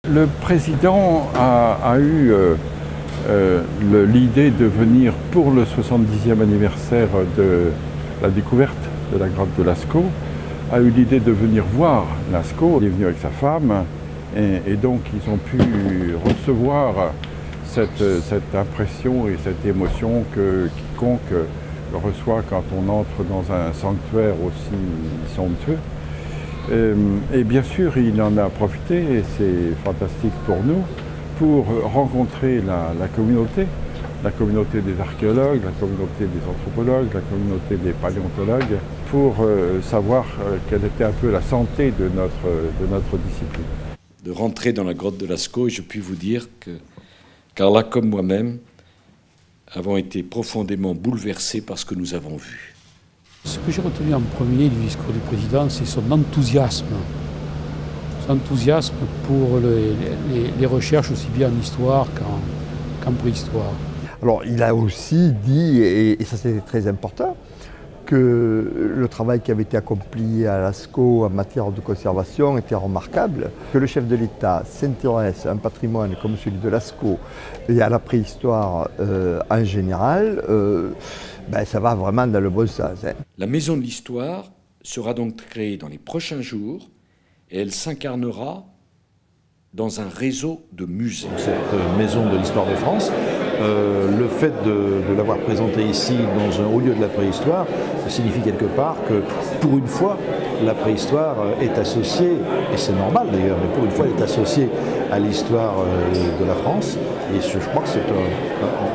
Le président a eu l'idée de venir pour le 70e anniversaire de la découverte de la grotte de Lascaux, a eu l'idée de venir voir Lascaux. Il est venu avec sa femme et donc ils ont pu recevoir cette impression et cette émotion que quiconque reçoit quand on entre dans un sanctuaire aussi somptueux. Et bien sûr, il en a profité, et c'est fantastique pour nous, pour rencontrer la communauté des archéologues, la communauté des anthropologues, la communauté des paléontologues, pour savoir quelle était un peu la santé de notre discipline. De rentrer dans la grotte de Lascaux, je puis vous dire que Carla, comme moi-même, avons été profondément bouleversés par ce que nous avons vu. Ce que j'ai retenu en premier du discours du président, c'est son enthousiasme. Son enthousiasme pour les recherches aussi bien en histoire qu'en préhistoire. Alors il a aussi dit, et ça c'est très important, que le travail qui avait été accompli à Lascaux en matière de conservation était remarquable, que le chef de l'État s'intéresse à un patrimoine comme celui de Lascaux et à la préhistoire en général, ça va vraiment dans le bon sens. La Maison de l'Histoire sera donc créée dans les prochains jours et elle s'incarnera dans un réseau de musées. Cette Maison de l'Histoire de France, le fait de l'avoir présentée ici dans un haut lieu de la préhistoire signifie quelque part que pour une fois la préhistoire est associée, et c'est normal d'ailleurs, mais pour une fois elle est associée à l'histoire de la France, et je crois que c'est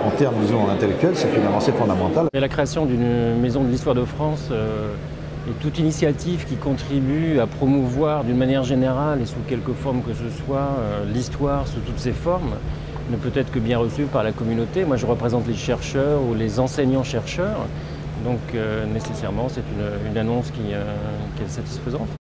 en termes disons intellectuels c'est une avancée fondamentale. La création d'une Maison de l'Histoire de France et toute initiative qui contribue à promouvoir d'une manière générale et sous quelque forme que ce soit l'histoire sous toutes ses formes ne peut être que bien reçue par la communauté. Moi je représente les chercheurs ou les enseignants-chercheurs, donc nécessairement c'est une annonce qui est satisfaisante.